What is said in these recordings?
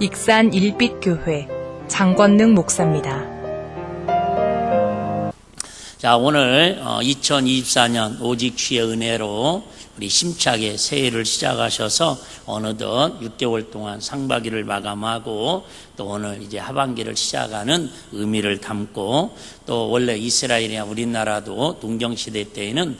익산 일빛교회 장권능 목사입니다. 자, 오늘 2024년 오직 주의 은혜로 우리 심차게 새해를 시작하셔서 어느덧 6개월 동안 상반기를 마감하고 또 오늘 이제 하반기를 시작하는 의미를 담고, 또 원래 이스라엘이나 우리나라도 농경시대 때에는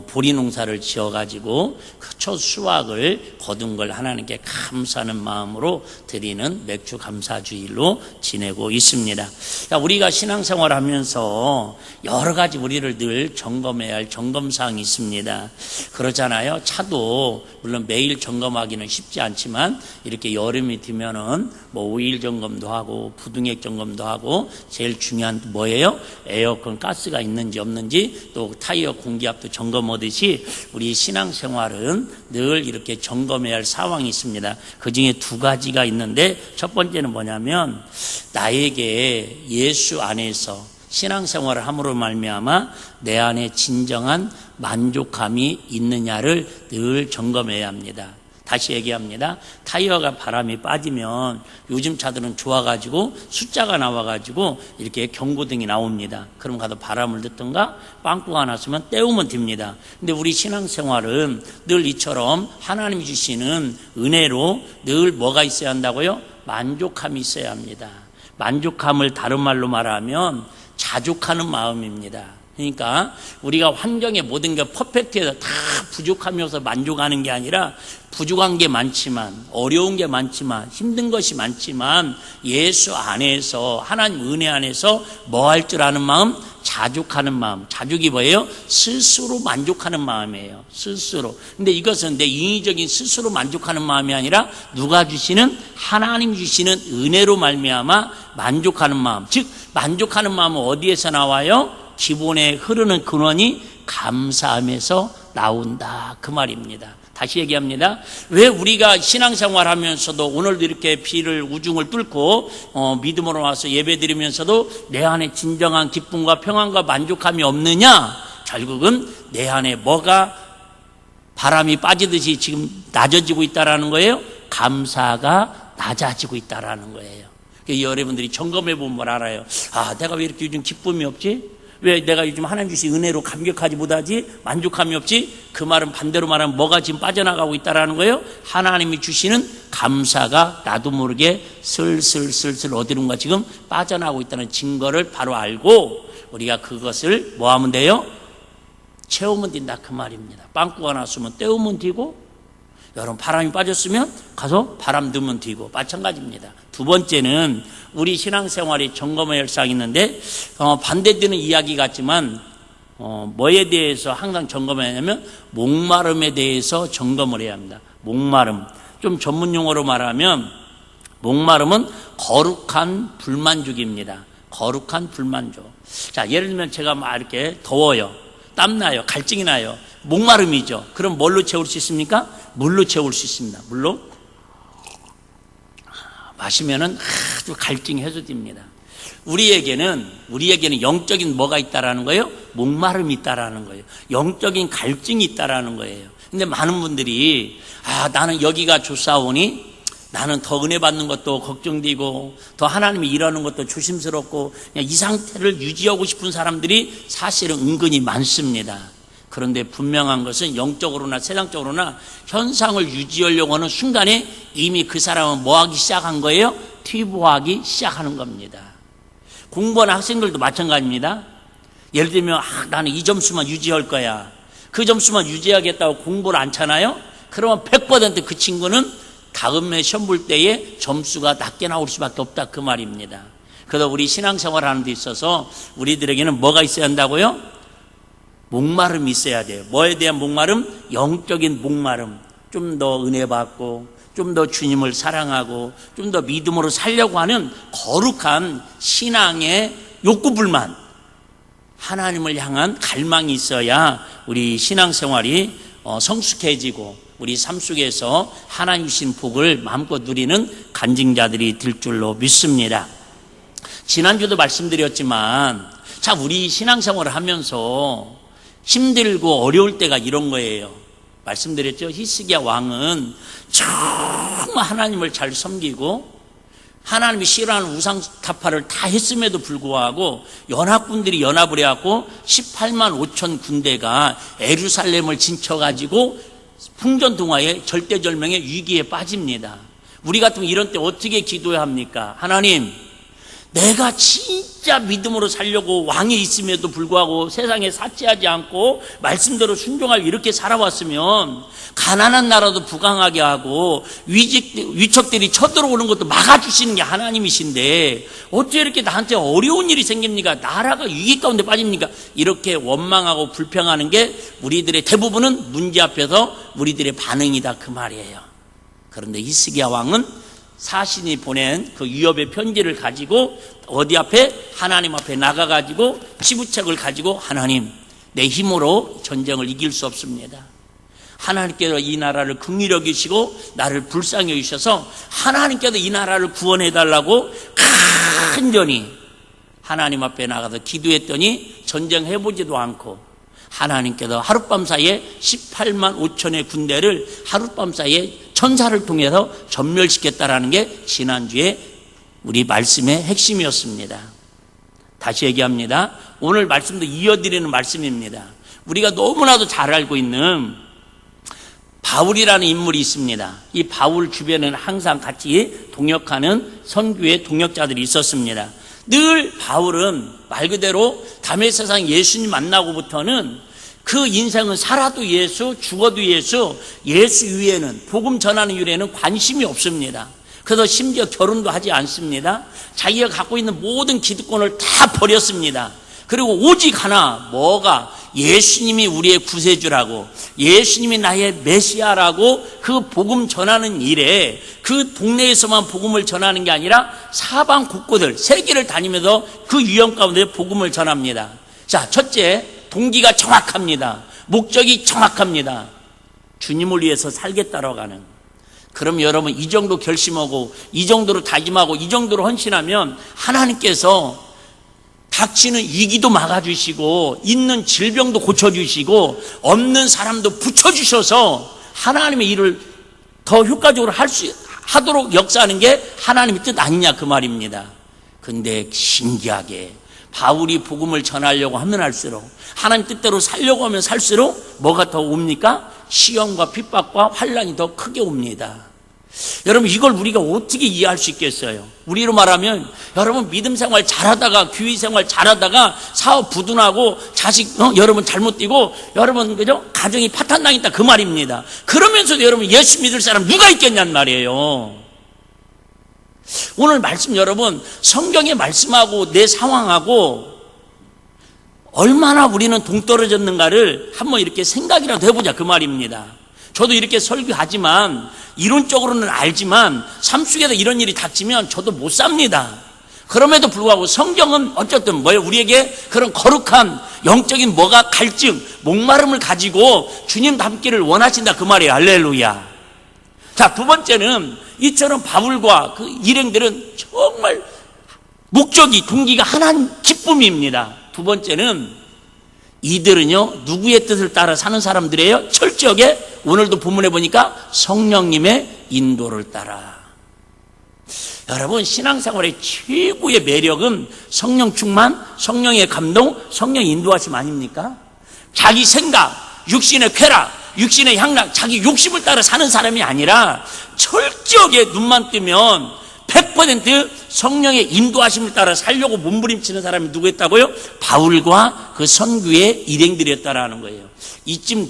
보리 농사를 지어가지고 그 첫 수확을 거둔 걸 하나님께 감사하는 마음으로 드리는 맥주 감사주일로 지내고 있습니다. 자, 우리가 신앙생활 하면서 여러 가지 우리를 늘 점검해야 할 점검사항이 있습니다. 그렇잖아요. 차도 물론 매일 점검하기는 쉽지 않지만 이렇게 여름이 되면은 오일 점검도 하고 부등액 점검도 하고, 제일 중요한 뭐예요? 에어컨 가스가 있는지 없는지, 또 타이어 공기압도 점검하듯이 우리 신앙생활은 늘 이렇게 점검해야 할 상황이 있습니다. 그 중에 두 가지가 있는데, 첫 번째는 뭐냐면 나에게 예수 안에서 신앙생활을 함으로 말미암아 내 안에 진정한 만족감이 있느냐를 늘 점검해야 합니다. 다시 얘기합니다. 타이어가 바람이 빠지면 요즘 차들은 좋아가지고 숫자가 나와가지고 이렇게 경고등이 나옵니다. 그럼 가서 바람을 듣든가 빵꾸가 났으면 떼우면 됩니다. 근데 우리 신앙생활은 늘 이처럼 하나님이 주시는 은혜로 늘 뭐가 있어야 한다고요? 만족함이 있어야 합니다. 만족함을 다른 말로 말하면 자족하는 마음입니다. 그러니까 우리가 환경의 모든 게 퍼펙트해서 다 부족하면서 만족하는 게 아니라, 부족한 게 많지만, 어려운 게 많지만, 힘든 것이 많지만 예수 안에서, 하나님 은혜 안에서 뭐 할 줄 아는 마음? 자족하는 마음. 자족이 뭐예요? 스스로 만족하는 마음이에요. 스스로. 근데 이것은 내 인위적인 스스로 만족하는 마음이 아니라 누가 주시는? 하나님 주시는 은혜로 말미암아 만족하는 마음. 즉 만족하는 마음은 어디에서 나와요? 기본에 흐르는 근원이 감사함에서 나온다, 그 말입니다. 다시 얘기합니다. 왜 우리가 신앙생활 하면서도 오늘도 이렇게 비를 우중을 뚫고 믿음으로 와서 예배드리면서도 내 안에 진정한 기쁨과 평안과 만족함이 없느냐? 결국은 내 안에 뭐가 바람이 빠지듯이 지금 낮아지고 있다라는 거예요. 감사가 낮아지고 있다라는 거예요. 여러분들이 점검해보면 뭘 알아요? 아, 내가 왜 이렇게 요즘 기쁨이 없지? 왜 내가 요즘 하나님 주신 은혜로 감격하지 못하지? 만족함이 없지? 그 말은 반대로 말하면 뭐가 지금 빠져나가고 있다라는 거예요? 하나님이 주시는 감사가 나도 모르게 슬슬 어디론가 지금 빠져나가고 있다는 증거를 바로 알고, 우리가 그것을 뭐 하면 돼요? 채우면 된다, 그 말입니다. 빵꾸가 났으면 떼우면 되고, 여러분 바람이 빠졌으면 가서 바람 넣으면 되고, 마찬가지입니다. 두 번째는 우리 신앙생활이 점검의 열상이 있는데, 반대되는 이야기 같지만 뭐에 대해서 항상 점검해야 하냐면 목마름에 대해서 점검을 해야 합니다. 목마름, 좀 전문 용어로 말하면 목마름은 거룩한 불만족입니다. 거룩한 불만족. 자, 예를 들면 제가 막 이렇게 더워요, 땀나요, 갈증이 나요, 목마름이죠. 그럼 뭘로 채울 수 있습니까? 물로 채울 수 있습니다. 물로 마시면은 아주 갈증이 해소됩니다. 우리에게는 영적인 뭐가 있다라는 거예요? 목마름이 있다라는 거예요. 영적인 갈증이 있다라는 거예요. 근데 많은 분들이 나는 여기가 좋사오니 나는 더 은혜 받는 것도 걱정되고 더 하나님이 일하는 것도 조심스럽고 그냥 이 상태를 유지하고 싶은 사람들이 사실은 은근히 많습니다. 그런데 분명한 것은 영적으로나 세상적으로나 현상을 유지하려고 하는 순간에 이미 그 사람은 뭐 하기 시작한 거예요? 퇴보하기 시작하는 겁니다. 공부하는 학생들도 마찬가지입니다. 예를 들면 나는 이 점수만 유지할 거야, 그 점수만 유지하겠다고 공부를 안 차나요? 그러면 100% 그 친구는 다음에 시험 볼 때에 점수가 낮게 나올 수밖에 없다, 그 말입니다. 그래서 우리 신앙생활 하는 데 있어서 우리들에게는 뭐가 있어야 한다고요? 목마름이 있어야 돼요. 뭐에 대한 목마름? 영적인 목마름. 좀 더 은혜 받고 좀 더 주님을 사랑하고 좀 더 믿음으로 살려고 하는 거룩한 신앙의 욕구불만, 하나님을 향한 갈망이 있어야 우리 신앙생활이 성숙해지고 우리 삶 속에서 하나님 주신 복을 마음껏 누리는 간증자들이 될 줄로 믿습니다. 지난주도 말씀드렸지만, 우리 신앙생활을 하면서 힘들고 어려울 때가 이런 거예요. 말씀드렸죠. 히스기야 왕은 정말 하나님을 잘 섬기고 하나님이 싫어하는 우상타파를 다 했음에도 불구하고 연합군들이 연합을 해갖고 18만 5천 군대가 예루살렘을 진쳐가지고 풍전등화의 절대절명의 위기에 빠집니다. 우리 같으면 이런 때 어떻게 기도해야 합니까? 하나님, 내가 진짜 믿음으로 살려고 왕이 있음에도 불구하고 세상에 사치하지 않고 말씀대로 순종하고 이렇게 살아왔으면 가난한 나라도 부강하게 하고 위척들이 쳐들어오는 것도 막아주시는 게 하나님이신데 어째 이렇게 나한테 어려운 일이 생깁니까? 나라가 위기 가운데 빠집니까? 이렇게 원망하고 불평하는 게 우리들의 대부분은 문제 앞에서 우리들의 반응이다 그 말이에요. 그런데 히스기야 왕은 사신이 보낸 그 위협의 편지를 가지고 어디 앞에? 하나님 앞에 나가가지고 치부책을 가지고 하나님, 내 힘으로 전쟁을 이길 수 없습니다. 하나님께서 이 나라를 긍휼히 여기시고 나를 불쌍히 여기셔서 하나님께서 이 나라를 구원해달라고 간절히 하나님 앞에 나가서 기도했더니 전쟁해보지도 않고 하나님께서 하룻밤 사이에 18만 5천의 군대를 하룻밤 사이에 천사를 통해서 전멸시켰다라는 게 지난주에 우리 말씀의 핵심이었습니다. 다시 얘기합니다. 오늘 말씀도 이어드리는 말씀입니다. 우리가 너무나도 잘 알고 있는 바울이라는 인물이 있습니다. 이 바울 주변에는 항상 같이 동역하는 선교의 동역자들이 있었습니다. 늘 바울은 말 그대로 다메섹에서 예수님 만나고부터는 그 인생은 살아도 예수, 죽어도 예수, 예수 위에는, 복음 전하는 일에는 관심이 없습니다. 그래서 심지어 결혼도 하지 않습니다. 자기가 갖고 있는 모든 기득권을 다 버렸습니다. 그리고 오직 하나, 뭐가? 예수님이 우리의 구세주라고, 예수님이 나의 메시아라고 그 복음 전하는 일에 그 동네에서만 복음을 전하는 게 아니라 사방 곳곳을, 세계를 다니면서 그 위험 가운데 복음을 전합니다. 자, 첫째, 동기가 정확합니다. 목적이 정확합니다. 주님을 위해서 살겠다라고 하는. 그럼 여러분 이 정도 결심하고 이 정도로 다짐하고 이 정도로 헌신하면 하나님께서 닥치는 위기도 막아주시고 있는 질병도 고쳐주시고 없는 사람도 붙여주셔서 하나님의 일을 더 효과적으로 하도록 역사하는 게 하나님의 뜻 아니냐 그 말입니다. 근데 신기하게 바울이 복음을 전하려고 하면 할수록 하나님 뜻대로 살려고 하면 살수록 뭐가 더 옵니까? 시험과 핍박과 환난이 더 크게 옵니다. 여러분 이걸 우리가 어떻게 이해할 수 있겠어요? 우리로 말하면 여러분 믿음 생활 잘하다가 교회 생활 잘하다가 사업 부둔하고 자식 여러분 잘못 뛰고 여러분 그죠? 가정이 파탄당했다 그 말입니다. 그러면서도 여러분 예수 믿을 사람 누가 있겠냐는 말이에요. 오늘 말씀 여러분 성경의 말씀하고 내 상황하고 얼마나 우리는 동떨어졌는가를 한번 이렇게 생각이라도 해보자 그 말입니다. 저도 이렇게 설교하지만 이론적으로는 알지만 삶 속에서 이런 일이 닥치면 저도 못 삽니다. 그럼에도 불구하고 성경은 어쨌든 뭐예요? 우리에게 그런 거룩한 영적인 뭐가 갈증, 목마름을 가지고 주님 닮기를 원하신다 그 말이에요. 할렐루야. 자, 두 번째는 이처럼 바울과 그 일행들은 정말 목적이 동기가 하나님 기쁨입니다. 두 번째는 이들은요 누구의 뜻을 따라 사는 사람들이에요? 철저하게 오늘도 본문에 보니까 성령님의 인도를 따라. 여러분 신앙생활의 최고의 매력은 성령 충만, 성령의 감동, 성령의 인도하심 아닙니까? 자기 생각, 육신의 쾌락, 육신의 향락, 자기 욕심을 따라 사는 사람이 아니라 철저하게 눈만 뜨면 100% 성령의 인도하심을 따라 살려고 몸부림치는 사람이 누구였다고요? 바울과 그 선교의 일행들이었다라는 거예요. 이쯤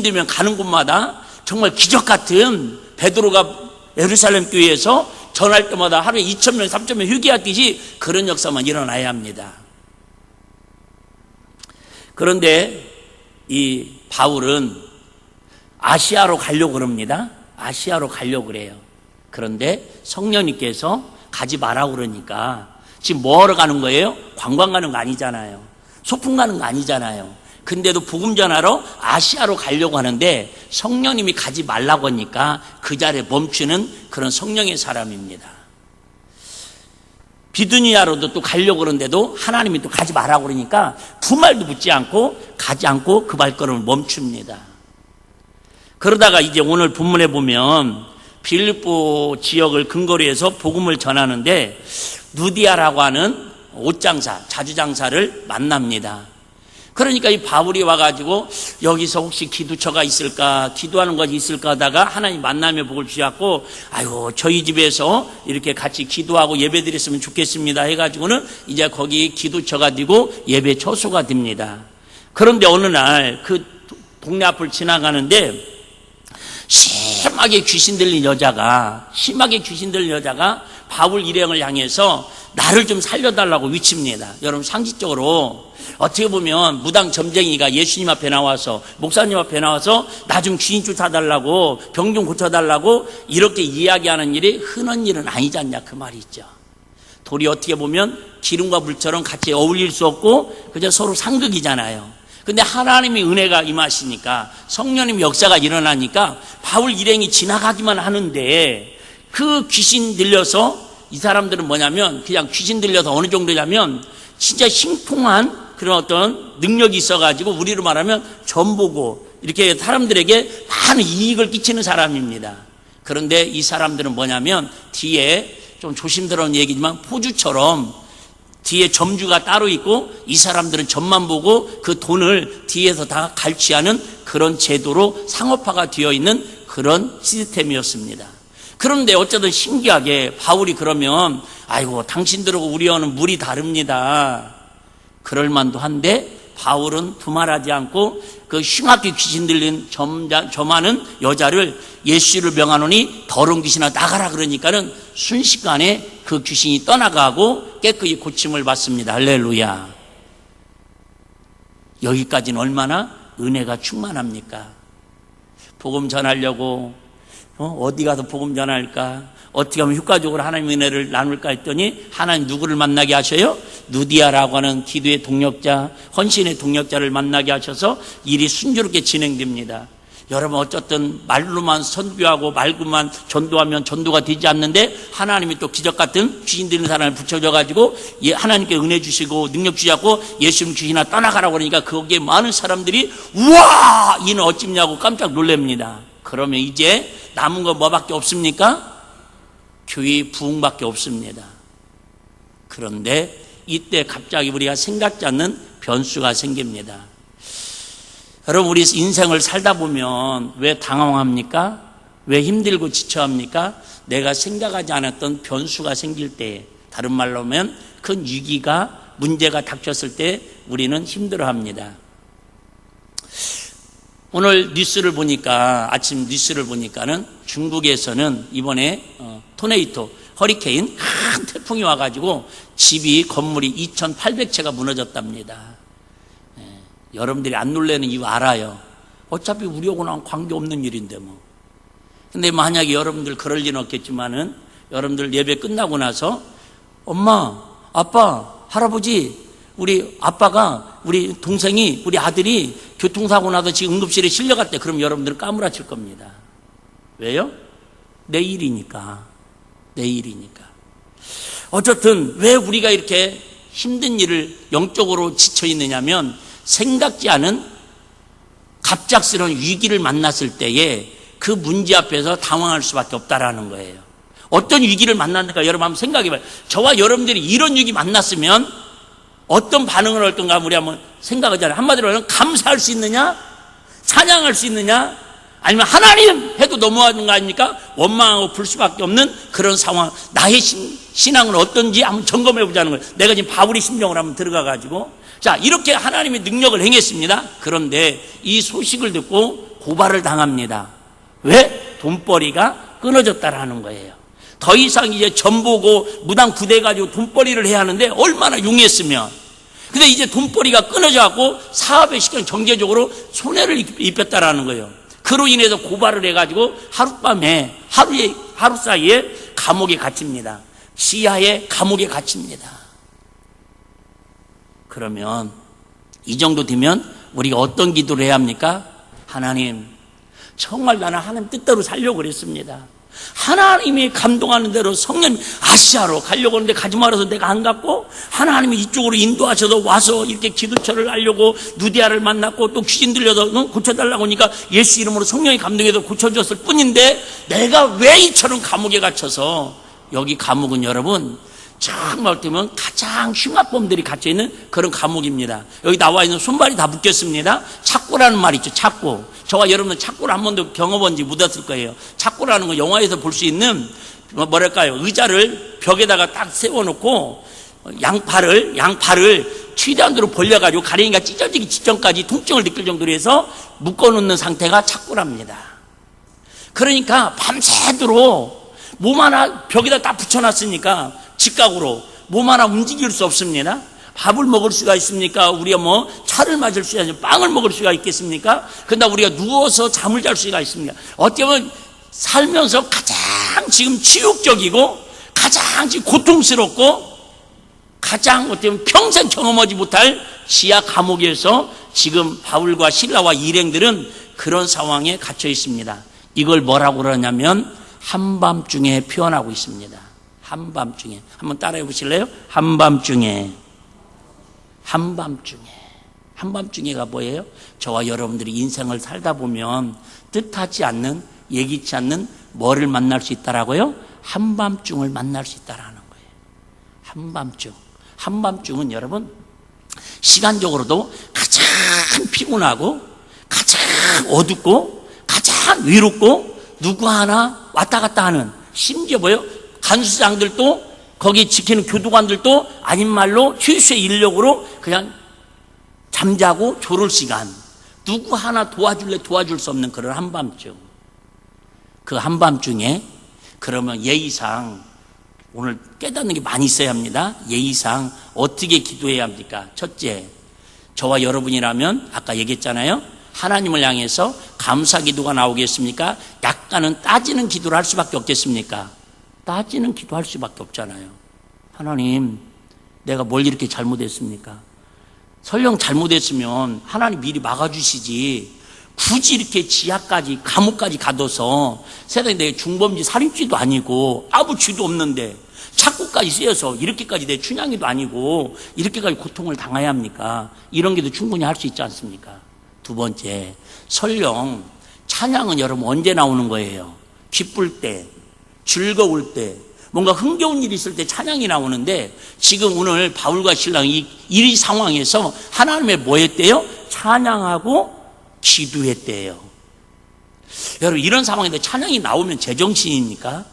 되면 가는 곳마다 정말 기적 같은 베드로가 예루살렘 교회에서 전할 때마다 하루에 2,000명, 3,000명 회개하듯이 그런 역사만 일어나야 합니다. 그런데 이 바울은 아시아로 가려고 그럽니다. 아시아로 가려고 그래요. 그런데 성령님께서 가지 말라고 그러니까 지금 뭐하러 가는 거예요? 관광 가는 거 아니잖아요. 소풍 가는 거 아니잖아요. 근데도 복음 전하러 아시아로 가려고 하는데 성령님이 가지 말라고 하니까 그 자리에 멈추는 그런 성령의 사람입니다. 비두니아로도 또 가려고 그러는데도 하나님이 또 가지 말라고 그러니까 두 말도 묻지 않고 가지 않고 그 발걸음을 멈춥니다. 그러다가 이제 오늘 본문에 보면 빌립보 지역을 근거로 해서 복음을 전하는데 누디아라고 하는 옷장사, 자주장사를 만납니다. 그러니까 이 바울이 와가지고 여기서 혹시 기도처가 있을까, 기도하는 것이 있을까 하다가 하나님 만남의 복을 주셨고, 아유, 저희 집에서 이렇게 같이 기도하고 예배 드렸으면 좋겠습니다 해가지고는 이제 거기 기도처가 되고 예배 처소가 됩니다. 그런데 어느 날 그 동네 앞을 지나가는데 심하게 귀신 들린 여자가 바울 일행을 향해서 나를 좀 살려달라고 위칩니다. 여러분, 상식적으로 어떻게 보면 무당 점쟁이가 예수님 앞에 나와서, 목사님 앞에 나와서 나 좀 귀신 쫓아달라고, 병 좀 고쳐달라고 이렇게 이야기하는 일이 흔한 일은 아니지 않냐, 그 말이 있죠. 돌이 어떻게 보면 기름과 불처럼 같이 어울릴 수 없고 그저 서로 상극이잖아요. 근데 하나님의 은혜가 임하시니까, 성령님 역사가 일어나니까 바울 일행이 지나가기만 하는데 그 귀신 들려서, 이 사람들은 뭐냐면 그냥 귀신 들려서 어느 정도냐면 진짜 형통한 그런 어떤 능력이 있어가지고 우리로 말하면 전보고 이렇게 사람들에게 많은 이익을 끼치는 사람입니다. 그런데 이 사람들은 뭐냐면 뒤에 좀 조심스러운 얘기지만 포주처럼 뒤에 점주가 따로 있고 이 사람들은 점만 보고 그 돈을 뒤에서 다 갈취하는 그런 제도로 상업화가 되어 있는 그런 시스템이었습니다. 그런데 어쩌든 신기하게 바울이 그러면 아이고, 당신들하고 우리와는 물이 다릅니다. 그럴 만도 한데 바울은 두말하지 않고 그 흉악하게 귀신 들린 점하는 여자를 예수를 명하노니 더러운 귀신아 나가라 그러니까는 순식간에 그 귀신이 떠나가고 깨끗이 고침을 받습니다. 할렐루야. 여기까지는 얼마나 은혜가 충만합니까? 복음 전하려고 어디 가서 복음 전할까? 어떻게 하면 효과적으로 하나님의 은혜를 나눌까 했더니 하나님 누구를 만나게 하셔요? 누디아라고 하는 기도의 동력자, 헌신의 동력자를 만나게 하셔서 일이 순조롭게 진행됩니다. 여러분, 어쨌든 말로만 선교하고 말로만 전도하면 전도가 되지 않는데 하나님이 또 기적 같은 귀신 들린 사람을 붙여줘가지고 하나님께 은혜 주시고 능력 주셨고 예수님 귀신아 떠나가라고 그러니까 거기에 많은 사람들이 우와! 이는 어찌냐고 깜짝 놀랍니다. 그러면 이제 남은 거 뭐밖에 없습니까? 교회 부흥밖에 없습니다. 그런데 이때 갑자기 우리가 생각지 않는 변수가 생깁니다. 여러분, 우리 인생을 살다 보면 왜 당황합니까? 왜 힘들고 지쳐합니까? 내가 생각하지 않았던 변수가 생길 때, 다른 말로 하면 큰 위기가, 문제가 닥쳤을 때 우리는 힘들어합니다. 오늘 뉴스를 보니까, 아침 뉴스를 보니까는 중국에서는 이번에 토네이토, 허리케인, 큰 태풍이 와가지고 집이, 건물이 2,800채가 무너졌답니다. 여러분들이 안 놀라는 이유 알아요. 어차피 우리하고는 관계없는 일인데 뭐. 근데 만약에 여러분들 그럴 리는 없겠지만은 여러분들 예배 끝나고 나서 엄마, 아빠, 할아버지, 우리 아빠가, 우리 동생이, 우리 아들이 교통사고 나서 지금 응급실에 실려갔대. 그럼 여러분들은 까무라칠 겁니다. 왜요? 내일이니까. 어쨌든 왜 우리가 이렇게 힘든 일을 영적으로 지쳐 있느냐면 생각지 않은 갑작스러운 위기를 만났을 때에 그 문제 앞에서 당황할 수밖에 없다라는 거예요. 어떤 위기를 만났는가 여러분 한번 생각해봐요. 저와 여러분들이 이런 위기 만났으면 어떤 반응을 할 건가 우리 한번 생각하잖아요. 한마디로 하면 감사할 수 있느냐? 찬양할 수 있느냐? 아니면 하나님 해도 넘어가는 거 아닙니까? 원망하고 불 수밖에 없는 그런 상황. 나의 신앙은 어떤지 한번 점검해 보자는 거예요. 내가 지금 바울의 심정을 한번 들어가가지고. 자, 이렇게 하나님의 능력을 행했습니다. 그런데 이 소식을 듣고 고발을 당합니다. 왜? 돈벌이가 끊어졌다라는 거예요. 더 이상 이제 전보고 무당 부대 가지고 돈벌이를 해야 하는데 얼마나 용이했으면. 근데 이제 돈벌이가 끊어져갖고 사업의 시간 경제적으로 손해를 입혔다라는 거예요. 그로 인해서 고발을 해가지고 하루 사이에 감옥에 갇힙니다. 시야의 감옥에 갇힙니다. 그러면 이 정도 되면 우리가 어떤 기도를 해야 합니까? 하나님, 정말 나는 하나님 뜻대로 살려고 그랬습니다. 하나님이 감동하는 대로 성령 아시아로 가려고 하는데 가지 말아서 내가 안 갔고, 하나님이 이쪽으로 인도하셔서 와서 이렇게 기도처를 하려고 누디아를 만났고, 또 귀신 들려서 고쳐달라고 하니까 예수 이름으로 성령이 감동해서 고쳐줬을 뿐인데, 내가 왜 이처럼 감옥에 갇혀서, 여기 감옥은 여러분 정말 어쩌면 가장 흉악범들이 갇혀있는 그런 감옥입니다. 여기 나와 있는 손발이 다 묶였습니다. 착고라는 말 있죠. 착고. 저와 여러분은 착고를 한 번도 경험한지 묻었을 거예요. 착고라는 건 영화에서 볼 수 있는 뭐랄까요, 의자를 벽에다가 딱 세워놓고 양팔을 최대한 대로 벌려가지고 가랭이가 찢어지기 직전까지 통증을 느낄 정도로 해서 묶어놓는 상태가 착고랍니다. 그러니까 밤새도록 몸 하나 벽에다 딱 붙여놨으니까 직각으로 몸 하나 움직일 수 없습니다. 밥을 먹을 수가 있습니까? 우리가 뭐 차를 마실 수가 있습니까? 빵을 먹을 수가 있겠습니까? 그러나 우리가 누워서 잠을 잘 수가 있습니까? 어떻게 보면 살면서 가장 지금 지옥적이고 가장 지금 고통스럽고 가장 어떻게 보면 평생 경험하지 못할 지하 감옥에서 지금 바울과 실라와 일행들은 그런 상황에 갇혀 있습니다. 이걸 뭐라고 그러냐면 한밤중에 표현하고 있습니다. 한밤중에. 한번 따라해 보실래요? 한밤중에. 한밤중에가 뭐예요? 저와 여러분들이 인생을 살다 보면 뜻하지 않는, 예기치 않는 뭐를 만날 수 있다라고요? 한밤중을 만날 수 있다라는 거예요. 한밤중. 한밤중은 여러분 시간적으로도 가장 피곤하고 가장 어둡고 가장 외롭고 누구 하나 왔다 갔다 하는, 심지어 뭐예요? 간수장들도 거기 지키는 교도관들도 아닌 말로 휴수의 인력으로 그냥 잠자고 졸을 시간, 누구 하나 도와줄 수 없는 그런 한밤중. 그 한밤중에 그러면 예의상 오늘 깨닫는 게 많이 있어야 합니다. 예의상 어떻게 기도해야 합니까? 첫째, 저와 여러분이라면 아까 얘기했잖아요. 하나님을 향해서 감사 기도가 나오겠습니까? 약간은 따지는 기도를 할 수밖에 없겠습니까? 따지는 기도할 수밖에 없잖아요. 하나님, 내가 뭘 이렇게 잘못했습니까? 설령 잘못했으면 하나님 미리 막아주시지, 굳이 이렇게 지하까지 감옥까지 가둬서 세상에 내가 중범죄 살인죄도 아니고 아무 죄도 없는데 착고까지 쓰여서 이렇게까지 내 춘향이도 아니고 이렇게까지 고통을 당해야 합니까? 이런 게도 충분히 할 수 있지 않습니까? 두 번째, 설령 찬양은 여러분 언제 나오는 거예요? 기쁠 때, 즐거울 때, 뭔가 흥겨운 일이 있을 때 찬양이 나오는데, 지금 오늘 바울과 신랑이 이 상황에서 하나님의 뭐 했대요? 찬양하고 기도했대요. 여러분, 이런 상황인데 찬양이 나오면 제정신입니까?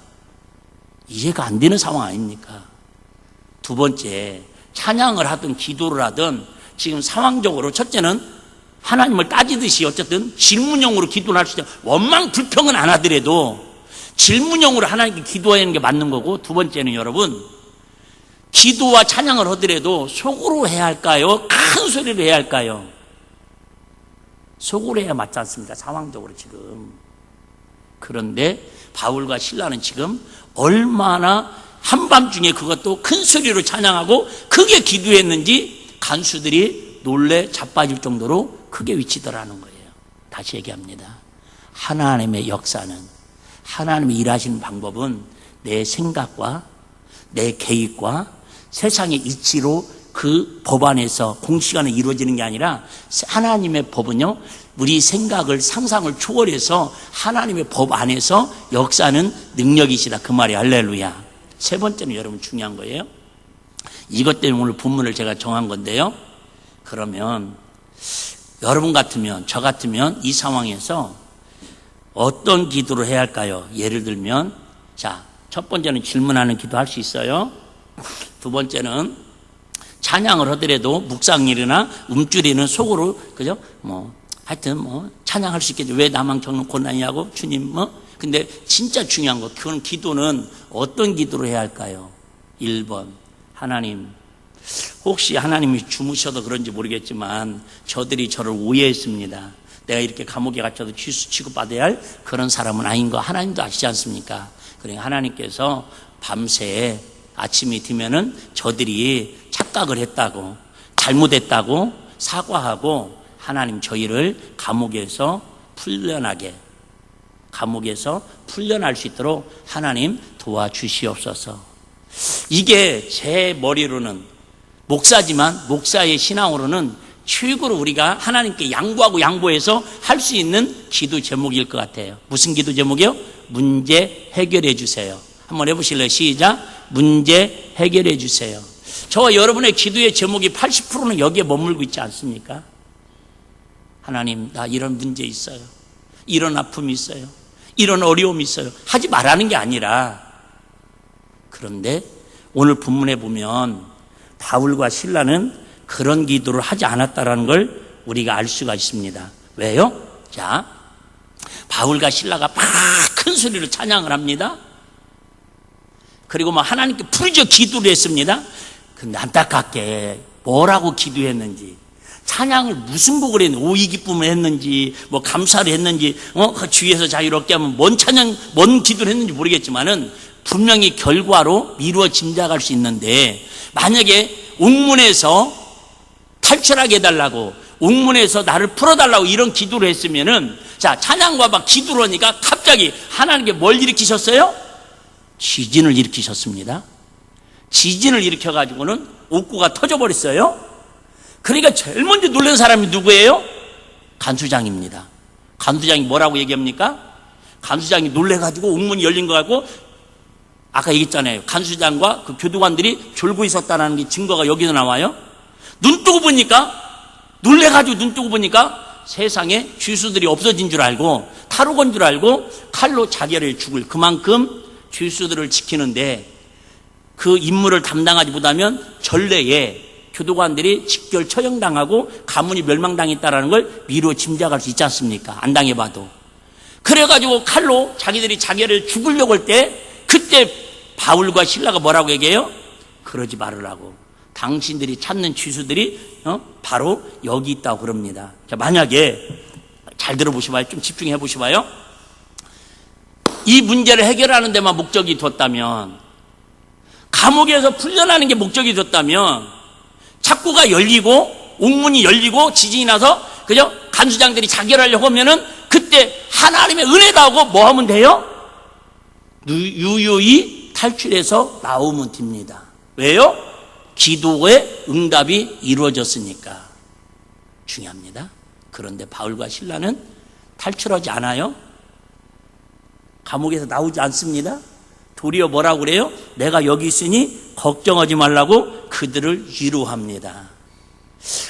이해가 안 되는 상황 아닙니까? 두 번째, 찬양을 하든 기도를 하든 지금 상황적으로 첫째는 하나님을 따지듯이 어쨌든 질문형으로 기도를 할 수 있다. 원망 불평은 안 하더라도 질문형으로 하나님께 기도하는 게 맞는 거고, 두 번째는 여러분, 기도와 찬양을 하더라도 속으로 해야 할까요? 큰 소리로 해야 할까요? 속으로 해야 맞지 않습니까? 상황적으로 지금. 그런데 바울과 실라는 지금 얼마나 한밤중에 그것도 큰 소리로 찬양하고 크게 기도했는지 간수들이 놀래 자빠질 정도로 크게 외치더라는 거예요. 다시 얘기합니다. 하나님의 역사는, 하나님이 일하시는 방법은 내 생각과 내 계획과 세상의 이치로 그 법 안에서 공시간에 이루어지는 게 아니라, 하나님의 법은요, 우리 생각을, 상상을 초월해서 하나님의 법 안에서 역사는 능력이시다. 그 말이 할렐루야. 세 번째는 여러분 중요한 거예요. 이것 때문에 오늘 본문을 제가 정한 건데요. 그러면 여러분 같으면, 저 같으면 이 상황에서 어떤 기도를 해야 할까요? 예를 들면, 자, 첫 번째는 질문하는 기도 할 수 있어요. 두 번째는 찬양을 하더라도 묵상일이나 움줄이는 속으로, 그죠? 하여튼 찬양할 수 있겠죠. 왜 나만 겪는 고난이냐고, 주님 근데 진짜 중요한 거, 그건 기도는 어떤 기도를 해야 할까요? 1번, 하나님, 혹시 하나님이 주무셔도 그런지 모르겠지만 저들이 저를 오해했습니다. 내가 이렇게 감옥에 갇혀도 취급받아야 할 그런 사람은 아닌 거 하나님도 아시지 않습니까? 그러니까 하나님께서 밤새 아침이 되면은 저들이 착각을 했다고, 잘못했다고 사과하고 하나님 저희를 감옥에서 풀려나게, 감옥에서 풀려날 수 있도록 하나님 도와주시옵소서. 이게 제 머리로는 목사지만 목사의 신앙으로는 최고로 우리가 하나님께 양보하고 양보해서 할 수 있는 기도 제목일 것 같아요. 무슨 기도 제목이요? 문제 해결해 주세요. 한번 해보실래요? 시작. 문제 해결해 주세요. 저와 여러분의 기도의 제목이 80%는 여기에 머물고 있지 않습니까? 하나님, 나 이런 문제 있어요. 이런 아픔이 있어요. 이런 어려움이 있어요. 하지 말라는 게 아니라, 그런데 오늘 본문에 보면 바울과 실라는 그런 기도를 하지 않았다는 걸 우리가 알 수가 있습니다. 왜요? 자, 바울과 실라가 막 큰 소리로 찬양을 합니다. 그리고 막 하나님께 부르짖어 기도를 했습니다. 근데 안타깝게 뭐라고 기도했는지, 찬양을 무슨 곡을 했는지, 오이 기쁨을 했는지, 뭐 감사를 했는지, 그 주위에서 자유롭게 하면 뭔 찬양, 뭔 기도를 했는지 모르겠지만은 분명히 결과로 미루어 짐작할 수 있는데, 만약에 웅문에서 탈출하게 해달라고, 웅문에서 나를 풀어달라고 이런 기도를 했으면은, 자, 찬양과 막 기도를 하니까 갑자기 하나님께 뭘 일으키셨어요? 지진을 일으키셨습니다. 지진을 일으켜가지고는 옥구가 터져버렸어요. 그러니까 제일 먼저 놀란 사람이 누구예요? 간수장입니다. 간수장이 뭐라고 얘기합니까? 간수장이 놀래가지고 옥문이 열린 거 같고, 아까 얘기했잖아요. 간수장과 그 교도관들이 졸고 있었다는 게 증거가 여기서 나와요. 눈 뜨고 보니까, 놀래가지고 눈 뜨고 보니까 세상에 죄수들이 없어진 줄 알고, 탈옥한 줄 알고 칼로 자기를 죽을, 그만큼 죄수들을 지키는데 그 임무를 담당하지 못하면 전례에 교도관들이 직결 처형당하고 가문이 멸망당했다는 걸 미루어 짐작할 수 있지 않습니까? 안 당해봐도. 그래가지고 칼로 자기들이 자기를 죽으려고 할 때, 그때 바울과 실라가 뭐라고 얘기해요? 그러지 말으라고. 당신들이 찾는 죄수들이 바로 여기 있다고 그럽니다. 자, 만약에 잘 들어보셔봐요. 좀 집중해 보셔봐요. 이 문제를 해결하는 데만 목적이 뒀다면, 감옥에서 풀려나는 게 목적이 뒀다면, 착구가 열리고 옥문이 열리고 지진이 나서 그죠? 간수장들이 자결하려고 하면은 그때 하나님의 은혜다 하고 뭐 하면 돼요? 유유히 탈출해서 나오면 됩니다. 왜요? 기도의 응답이 이루어졌으니까. 중요합니다. 그런데 바울과 실라는 탈출하지 않아요. 감옥에서 나오지 않습니다. 도리어 뭐라고 그래요? 내가 여기 있으니 걱정하지 말라고 그들을 위로합니다.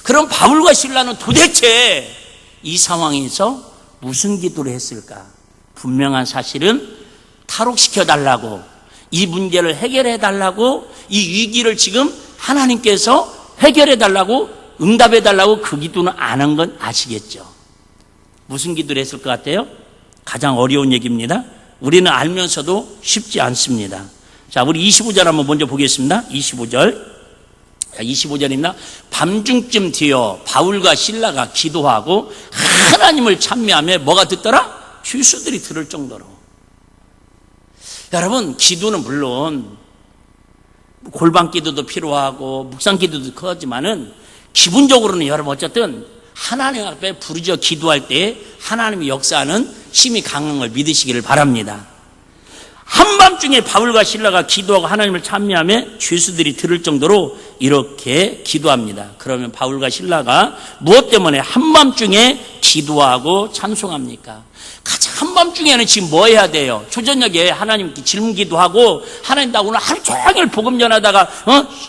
그럼 바울과 실라는 도대체 이 상황에서 무슨 기도를 했을까? 분명한 사실은 탈옥시켜 달라고, 이 문제를 해결해 달라고, 이 위기를 지금 하나님께서 해결해 달라고, 응답해 달라고 그 기도는 안 한 건 아시겠죠? 무슨 기도를 했을 것 같아요? 가장 어려운 얘기입니다. 우리는 알면서도 쉽지 않습니다. 자, 우리 25절 한번 먼저 보겠습니다. 25절입니다. 밤중쯤 되어 바울과 실라가 기도하고 하나님을 찬미하며 뭐가 듣더라? 죄수들이 들을 정도로. 여러분, 기도는 물론 골방 기도도 필요하고 묵상 기도도 그렇지만은 기본적으로는 여러분 어쨌든 하나님 앞에 부르짖어 기도할 때 하나님이 역사하는 힘이 강한 걸 믿으시기를 바랍니다. 한밤중에 바울과 실라가 기도하고 하나님을 찬미하며 죄수들이 들을 정도로 이렇게 기도합니다. 그러면 바울과 실라가 무엇 때문에 한밤중에 기도하고 찬송합니까? 가장 한밤중에는 지금 뭐 해야 돼요? 초저녁에 하나님께 질문 기도하고, 하나님 나 오늘 하루 종일 복음 전하다가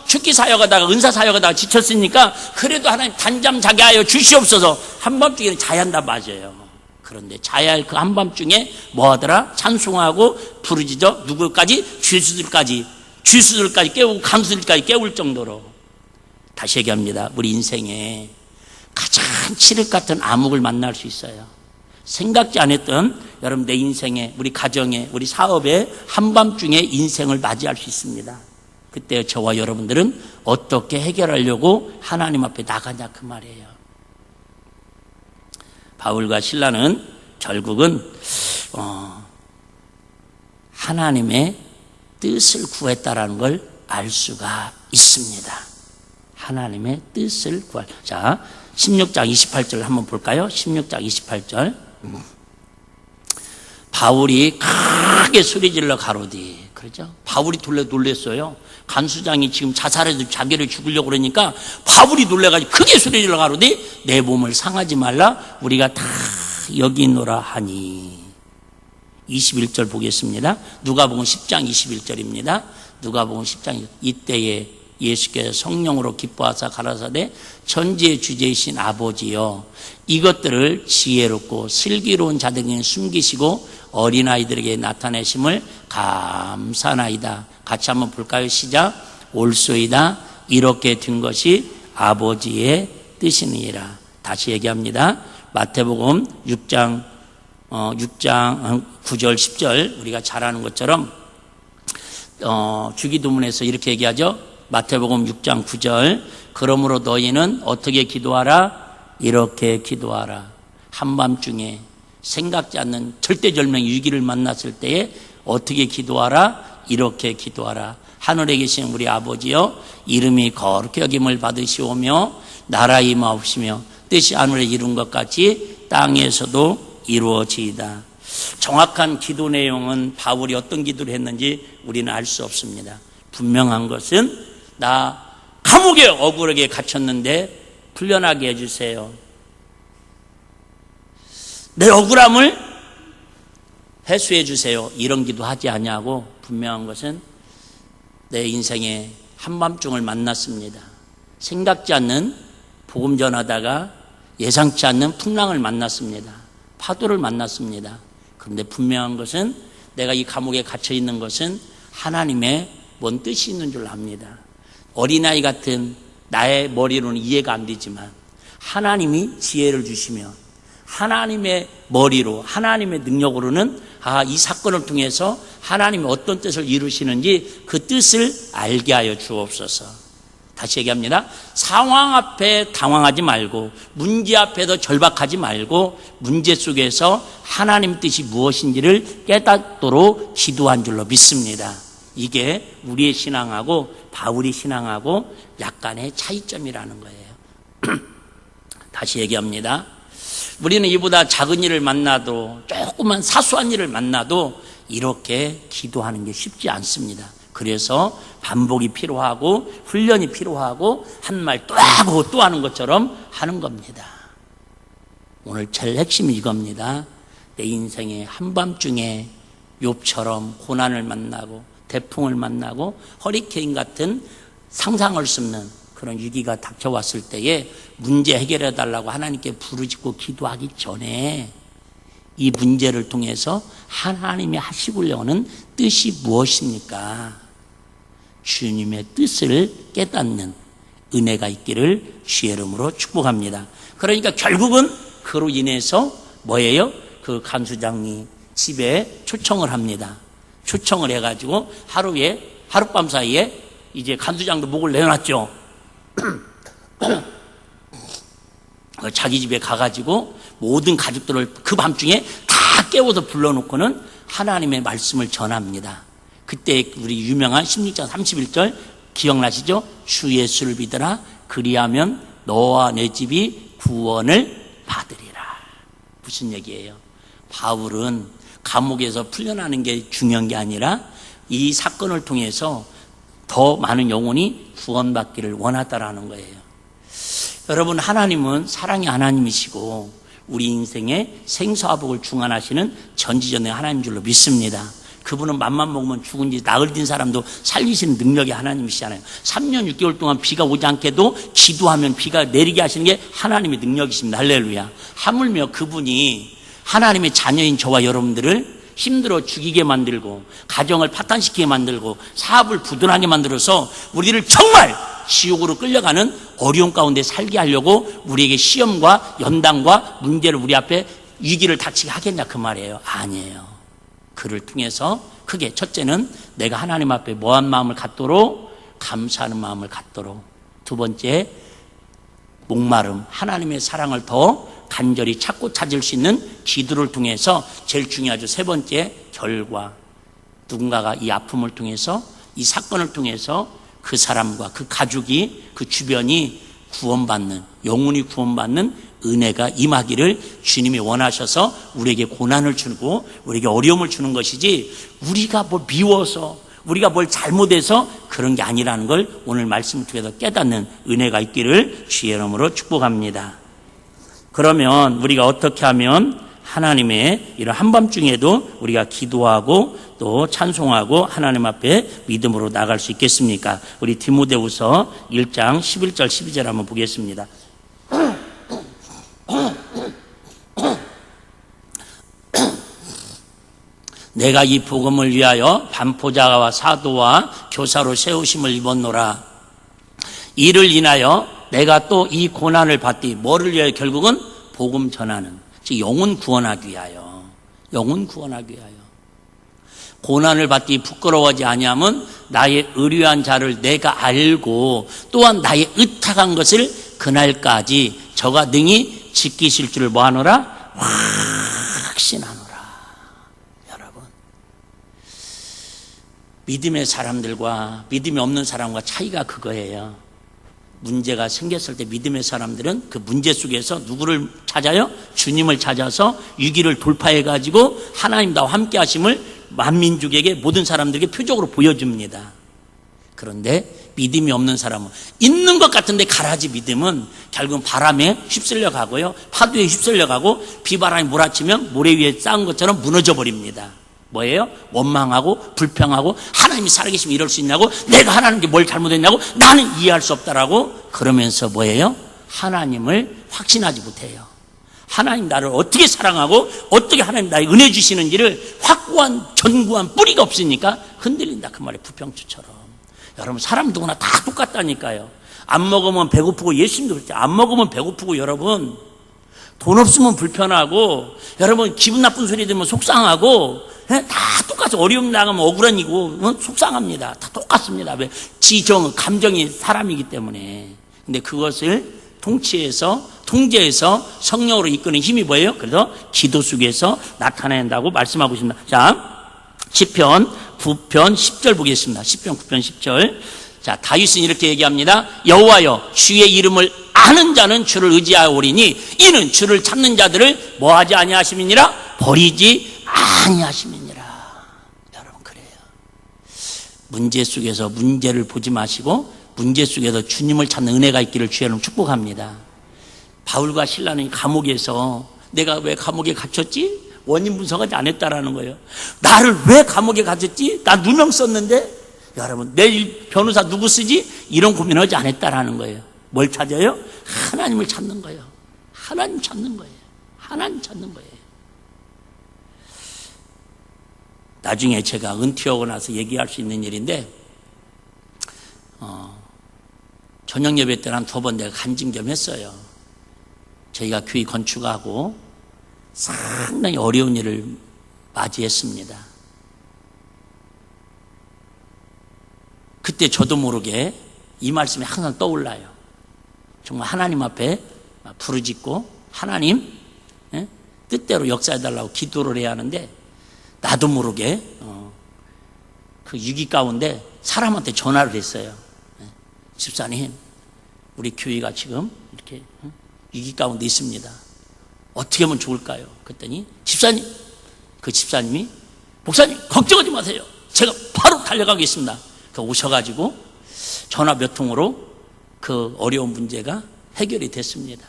축기 사역하다가 은사 사역하다가 지쳤으니까 그래도 하나님 단잠 자게 하여 주시옵소서. 한밤중에는 자야 한다 맞아요. 그런데 자야 할 그 한밤중에 뭐 하더라? 찬송하고 부르짖어 누구까지? 죄수들까지 깨우고 간수들까지 깨울 정도로. 다시 얘기합니다. 우리 인생에 가장 칠흑 같은 암흑을 만날 수 있어요. 생각지 않았던 여러분 내 인생에, 우리 가정에, 우리 사업에 한밤중에 인생을 맞이할 수 있습니다. 그때 저와 여러분들은 어떻게 해결하려고 하나님 앞에 나가냐 그 말이에요. 바울과 실라는 결국은 하나님의 뜻을 구했다라는 걸 알 수가 있습니다. 하나님의 뜻을 구할. 자, 16장 28절 한번 볼까요? 16장 28절. 바울이 크게 소리질러 가로되, 그러죠? 바울이 놀랬어요. 간수장이 지금 자살해서 자기를 죽이려고 그러니까 바울이 놀래가지고 크게 소리질러 가로되 내 몸을 상하지 말라, 우리가 다 여기 있노라 하니. 21절 보겠습니다. 누가복음 10장 21절입니다. 누가복음 10장, 이때에 예수께서 성령으로 기뻐하사 가라사대 천지의 주제이신 아버지여, 이것들을 지혜롭고 슬기로운 자들에게 숨기시고 어린아이들에게 나타내심을 감사나이다. 같이 한번 볼까요? 시작. 올소이다. 이렇게 된 것이 아버지의 뜻이니라. 다시 얘기합니다. 마태복음 6장 9절 10절 우리가 잘 아는 것처럼 주기도문에서 이렇게 얘기하죠. 마태복음 6장 9절, 그러므로 너희는 어떻게 기도하라? 이렇게 기도하라. 한밤중에 생각지 않는 절대절명 위기를 만났을 때에 어떻게 기도하라? 이렇게 기도하라. 하늘에 계신 우리 아버지여, 이름이 거룩히 여김을 받으시오며 나라 임하옵시며 뜻이 하늘에 이룬 것 같이 땅에서도 이루어지이다. 정확한 기도 내용은 바울이 어떤 기도를 했는지 우리는 알 수 없습니다. 분명한 것은 나 감옥에 억울하게 갇혔는데 풀려나게 해주세요. 내 억울함을 해소해 주세요. 이런 기도하지 않냐고. 분명한 것은 내 인생에 한밤중을 만났습니다. 생각지 않는 복음 전하다가 예상치 않는 풍랑을 만났습니다. 파도를 만났습니다. 그런데 분명한 것은 내가 이 감옥에 갇혀 있는 것은 하나님의 뭔 뜻이 있는 줄 압니다. 어린아이 같은 나의 머리로는 이해가 안 되지만 하나님이 지혜를 주시면 하나님의 머리로, 하나님의 능력으로는 이 사건을 통해서 하나님이 어떤 뜻을 이루시는지 그 뜻을 알게 하여 주옵소서. 다시 얘기합니다. 상황 앞에 당황하지 말고, 문제 앞에도 절박하지 말고, 문제 속에서 하나님 뜻이 무엇인지를 깨닫도록 기도한 줄로 믿습니다. 이게 우리의 신앙하고 바울의 신앙하고 약간의 차이점이라는 거예요. 다시 얘기합니다. 우리는 이보다 작은 일을 만나도, 조그만 사소한 일을 만나도 이렇게 기도하는 게 쉽지 않습니다. 그래서 반복이 필요하고 훈련이 필요하고 한 말 또 하고 또 하는 것처럼 하는 겁니다. 오늘 제일 핵심이 이겁니다. 내 인생의 한밤중에 욥처럼 고난을 만나고 태풍을 만나고 허리케인 같은 상상할 수 없는 그런 위기가 닥쳐왔을 때에 문제 해결해 달라고 하나님께 부르짖고 기도하기 전에 이 문제를 통해서 하나님이 하시고자 하는 뜻이 무엇입니까? 주님의 뜻을 깨닫는 은혜가 있기를 주의 이름으로 축복합니다. 그러니까 결국은 그로 인해서 뭐예요? 그 간수장이 집에 초청을 합니다. 초청을 해가지고 하룻밤 사이에 이제 간수장도 목을 내놨죠. 자기 집에 가가지고 모든 가족들을 그 밤중에 다 깨워서 불러놓고는 하나님의 말씀을 전합니다. 그때 우리 유명한 16장 31절 기억나시죠? 주 예수를 믿으라. 그리하면 너와 내 집이 구원을 받으리라. 무슨 얘기예요? 바울은 감옥에서 풀려나는 게 중요한 게 아니라 이 사건을 통해서 더 많은 영혼이 구원받기를 원하다라는 거예요. 여러분, 하나님은 사랑의 하나님이시고 우리 인생의 생사화복을 중환하시는 전지전능의 하나님 줄로 믿습니다. 그분은 맘만 먹으면 죽은지 나흘 사람도 살리시는 능력의 하나님이시잖아요. 3년 6개월 동안 비가 오지 않게도 기도하면 비가 내리게 하시는 게 하나님의 능력이십니다. 할렐루야. 하물며 그분이 하나님의 자녀인 저와 여러분들을 힘들어 죽이게 만들고 가정을 파탄시키게 만들고 사업을 부도나게 만들어서 우리를 정말 지옥으로 끌려가는 어려운 가운데 살게 하려고 우리에게 시험과 연단과 문제를 우리 앞에 위기를 닥치게 하겠냐 그 말이에요. 아니에요. 그를 통해서 크게 첫째는 내가 하나님 앞에 뭐한 마음을 갖도록 감사하는 마음을 갖도록, 두 번째 목마름, 하나님의 사랑을 더 간절히 찾고 찾을 수 있는 기도를 통해서 제일 중요하죠. 세 번째 결과, 누군가가 이 아픔을 통해서 이 사건을 통해서 그 사람과 그 가족이 그 주변이 구원받는, 영혼이 구원받는 은혜가 임하기를 주님이 원하셔서 우리에게 고난을 주고 우리에게 어려움을 주는 것이지, 우리가 뭘 미워서, 우리가 뭘 잘못해서 그런 게 아니라는 걸 오늘 말씀을 통해서 깨닫는 은혜가 있기를 주의 이름으로 축복합니다. 그러면 우리가 어떻게 하면 하나님의 이런 한밤중에도 우리가 기도하고 또 찬송하고 하나님 앞에 믿음으로 나갈 수 있겠습니까? 우리 디모데후서 1장 11절 12절 한번 보겠습니다. 내가 이 복음을 위하여 반포자와 사도와 교사로 세우심을 입었노라. 이를 인하여 내가 또 이 고난을 받되, 뭐를 위하여? 결국은 복음 전하는, 즉 영혼 구원하기 위하여, 영혼 구원하기 위하여. 고난을 받되 부끄러워하지 아니하면 나의 의뢰한 자를 내가 알고 또한 나의 의탁한 것을 그날까지 저가 능히 지키실 줄을 뭐하노라? 확신하노라. 여러분, 믿음의 사람들과 믿음이 없는 사람과 차이가 그거예요. 문제가 생겼을 때 믿음의 사람들은 그 문제 속에서 누구를 찾아요? 주님을 찾아서 위기를 돌파해가지고 하나님 나와 함께 하심을 만민족에게, 모든 사람들에게 표적으로 보여줍니다. 그런데 믿음이 없는 사람은, 있는 것 같은데 가라지 믿음은 결국은 바람에 휩쓸려 가고요, 파도에 휩쓸려 가고, 비바람이 몰아치면 모래 위에 쌓은 것처럼 무너져 버립니다. 뭐예요? 원망하고 불평하고, 하나님이 살아계시면 이럴 수 있냐고, 내가 하나님께 뭘 잘못했냐고, 나는 이해할 수 없다라고, 그러면서 뭐예요? 하나님을 확신하지 못해요. 하나님 나를 어떻게 사랑하고 어떻게 하나님 나의 은혜 주시는지를 확고한 견고한 뿌리가 없으니까 흔들린다, 그 말이에요. 부평추처럼. 여러분, 사람 누구나 다 똑같다니까요. 안 먹으면 배고프고, 예수님도 그랬죠. 안 먹으면 배고프고, 여러분 돈 없으면 불편하고, 여러분 기분 나쁜 소리 들으면 속상하고, 다 똑같이 어려움 나가면 억울하고 속상합니다. 다 똑같습니다. 왜? 지정, 감정이 사람이기 때문에. 근데 그것을 통제해서 성령으로 이끄는 힘이 뭐예요? 그래서 기도 속에서 나타낸다고 말씀하고 있습니다. 자, 시편 9편 10절 보겠습니다. 시편 9편 10절. 자, 다윗은 이렇게 얘기합니다. 여호와여, 주의 이름을 아는 자는 주를 의지하오리니 이는 주를 찾는 자들을 뭐하지 아니하심이니라? 버리지 아니하심이니라. 여러분, 그래요. 문제 속에서 문제를 보지 마시고 문제 속에서 주님을 찾는 은혜가 있기를 주의 이름으로 축복합니다. 바울과 실라는 감옥에서 내가 왜 감옥에 갇혔지? 원인 분석하지 않았다라는 거예요. 나를 왜 감옥에 갇혔지? 나 누명 썼는데, 여러분 내일 변호사 누구 쓰지? 이런 고민하지 않았다라는 거예요. 뭘 찾아요? 하나님을 찾는 거예요. 하나님 찾는 거예요. 하나님 찾는 거예요. 나중에 제가 은퇴하고 나서 얘기할 수 있는 일인데, 저녁 예배 때는 한 2번 내가 간증 좀 했어요. 저희가 교회 건축하고 상당히 어려운 일을 맞이했습니다. 그때 저도 모르게 이 말씀이 항상 떠올라요. 정말 하나님 앞에 부르짖고 하나님 뜻대로 역사해달라고 기도를 해야 하는데, 나도 모르게 그 위기 가운데 사람한테 전화를 했어요. 집사님, 우리 교회가 지금 이렇게 위기 가운데 있습니다. 어떻게 하면 좋을까요? 그랬더니 집사님, 그 집사님이, 목사님 걱정하지 마세요, 제가 바로 달려가겠습니다. 그 오셔가지고 전화 몇 통으로 그 어려운 문제가 해결이 됐습니다.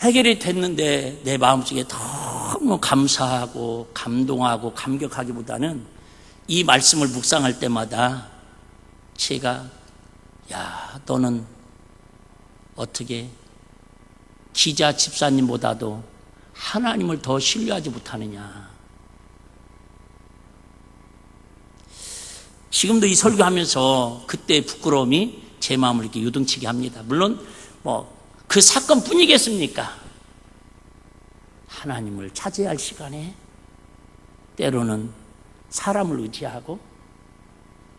해결이 됐는데 내 마음속에 너무 감사하고 감동하고 감격하기보다는 이 말씀을 묵상할 때마다 제가, 야, 너는 어떻게 기자 집사님보다도 하나님을 더 신뢰하지 못하느냐. 지금도 이 설교하면서 그때 부끄러움이 제 마음을 이렇게 요동치게 합니다. 물론 그 사건뿐이겠습니까? 하나님을 찾아야 할 시간에 때로는 사람을 의지하고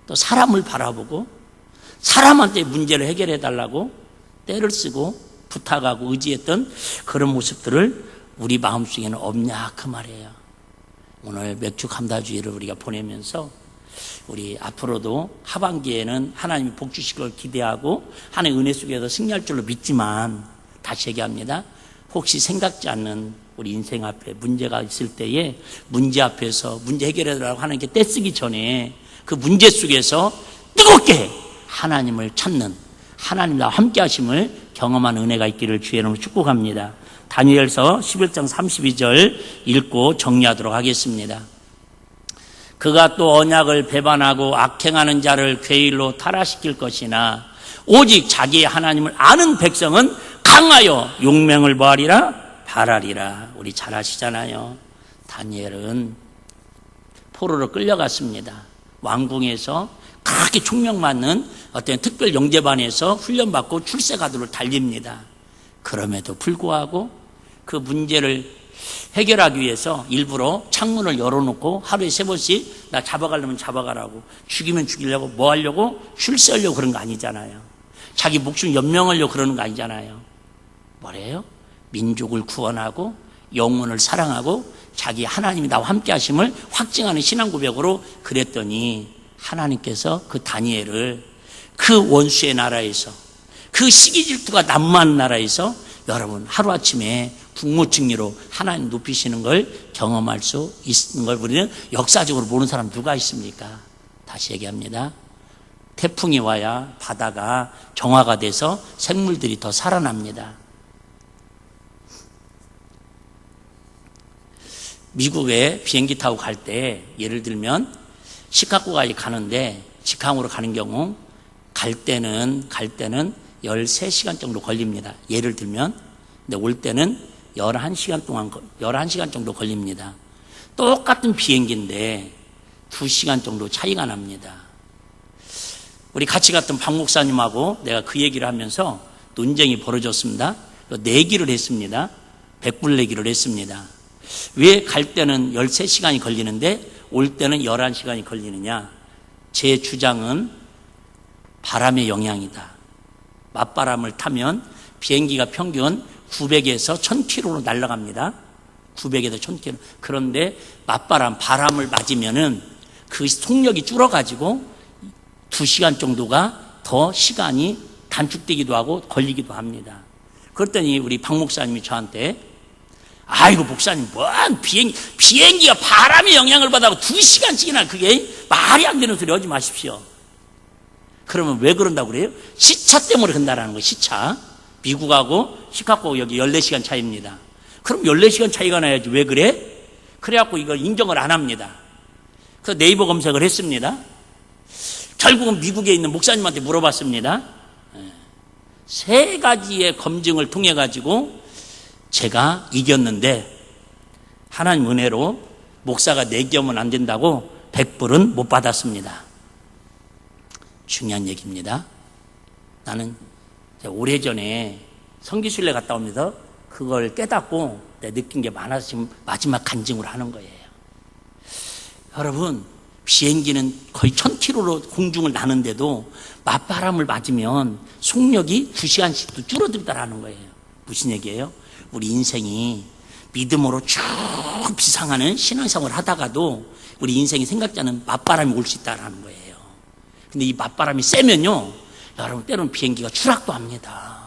또 사람을 바라보고 사람한테 문제를 해결해 달라고 때를 쓰고 부탁하고 의지했던 그런 모습들을 우리 마음속에는 없냐, 그 말이에요. 오늘 맥주 감사주의를 우리가 보내면서 우리 앞으로도 하반기에는 하나님이 복 주실 걸 기대하고 하나님의 은혜 속에서 승리할 줄로 믿지만, 다시 얘기합니다. 혹시 생각지 않는 우리 인생 앞에 문제가 있을 때에 문제 앞에서 문제 해결해달라고 하나님께 떼쓰기 전에 그 문제 속에서 뜨겁게 하나님을 찾는, 하나님 나와 함께 하심을 경험한 은혜가 있기를 주의 이름으로 축복합니다. 다니엘서 11장 32절 읽고 정리하도록 하겠습니다. 그가 또 언약을 배반하고 악행하는 자를 괴일로 타락시킬 것이나 오직 자기의 하나님을 아는 백성은 강하여 용맹을 뭐하리라? 발하리라. 우리 잘 아시잖아요. 다니엘은 포로로 끌려갔습니다. 왕궁에서 그렇게 총명받는 어떤 특별 영재반에서 훈련받고 출세가도를 달립니다. 그럼에도 불구하고 그 문제를 해결하기 위해서 일부러 창문을 열어놓고 하루에 3번씩 나 잡아가려면 잡아가라고, 죽이면 죽이려고, 뭐 하려고? 출세하려고 그런 거 아니잖아요. 자기 목숨 연명하려고 그러는 거 아니잖아요. 뭐래요? 민족을 구원하고 영혼을 사랑하고 자기 하나님이 나와 함께 하심을 확증하는 신앙 고백으로 그랬더니 하나님께서 그 다니엘을 그 원수의 나라에서, 그 시기 질투가 난무한 나라에서 여러분 하루아침에 국무증리로 하나님 높이시는 걸 경험할 수 있는 걸 우리는 역사적으로 모르는 사람 누가 있습니까? 다시 얘기합니다. 태풍이 와야 바다가 정화가 돼서 생물들이 더 살아납니다. 미국에 비행기 타고 갈 때 예를 들면 시카고까지 가는데 직항으로 가는 경우 갈 때는 13시간 정도 걸립니다. 예를 들면. 근데 올 때는 11시간 정도 걸립니다. 똑같은 비행기인데 2시간 정도 차이가 납니다. 우리 같이 갔던 박 목사님하고 내가 그 얘기를 하면서 논쟁이 벌어졌습니다. 내기를 했습니다. 100불 내기를 했습니다. 왜 갈 때는 13시간이 걸리는데 올 때는 11시간이 걸리느냐? 제 주장은 바람의 영향이다. 맞바람을 타면 비행기가 평균 900에서 1000km로 날아갑니다. 900에서 1000km. 그런데 바람을 맞으면은 그 속력이 줄어가지고 2시간 정도가 더 시간이 단축되기도 하고 걸리기도 합니다. 그랬더니 우리 박 목사님이 저한테 아이고 목사님 뭔 비행기가 바람의 영향을 받아서 2시간씩이나 그게 말이 안 되는 소리 하지 마십시오. 그러면 왜 그런다고 그래요? 시차 때문에 그런다는 거예요. 시차. 미국하고 시카고 여기 14시간 차이입니다. 그럼 14시간 차이가 나야지 왜 그래? 그래갖고 이걸 인정을 안 합니다. 그래서 네이버 검색을 했습니다. 결국은 미국에 있는 목사님한테 물어봤습니다. 3가지의 검증을 통해 가지고 제가 이겼는데 하나님 은혜로 목사가 내기하면 안 된다고 100불은 못 받았습니다. 중요한 얘기입니다. 나는 오래전에 성기순례 갔다 오면서 그걸 깨닫고 내가 느낀 게 많아서 지금 마지막 간증을 하는 거예요. 여러분 비행기는 거의 1000km로 공중을 나는데도 맞바람을 맞으면 속력이 2시간씩도 줄어들다라는 거예요. 무슨 얘기예요? 우리 인생이 믿음으로 쭉 비상하는 신앙생활을 하다가도 우리 인생이 생각지 않은 맞바람이 올 수 있다는 거예요. 근데 이 맞바람이 세면요 여러분 때로는 비행기가 추락도 합니다.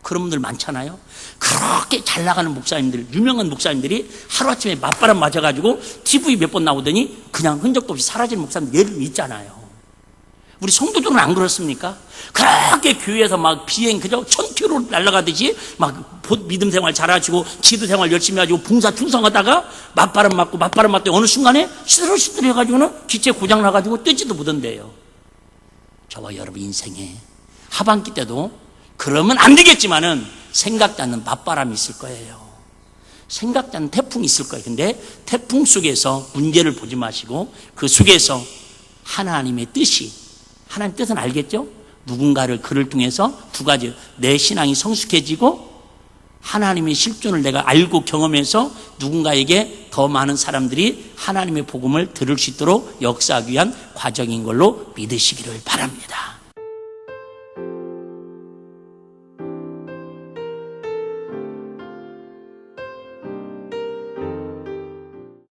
그런 분들 많잖아요. 그렇게 잘 나가는 목사님들, 유명한 목사님들이 하루아침에 맞바람 맞아가지고 TV 몇 번 나오더니 그냥 흔적도 없이 사라지는 목사님들 예를 있잖아요. 우리 성도들은 안 그렇습니까? 그렇게 교회에서 막 비행 그저 1000km 날아가듯이 막 믿음 생활 잘하시고 기도 생활 열심히 하시고 봉사 충성하다가 맞바람 맞더니 어느 순간에 시들시들 해가지고는 기체 고장 나가지고 뜨지도 못한대요. 저와 여러분 인생에 하반기 때도 그러면 안 되겠지만은 생각지 않는 맞바람이 있을 거예요. 생각지 않는 태풍이 있을 거예요. 근데 태풍 속에서 문제를 보지 마시고 그 속에서 하나님의 뜻이, 하나님 뜻은 알겠죠? 누군가를 그를 통해서 2가지, 내 신앙이 성숙해지고 하나님의 실존을 내가 알고 경험해서 누군가에게 더 많은 사람들이 하나님의 복음을 들을 수 있도록 역사하기 위한 과정인 걸로 믿으시기를 바랍니다.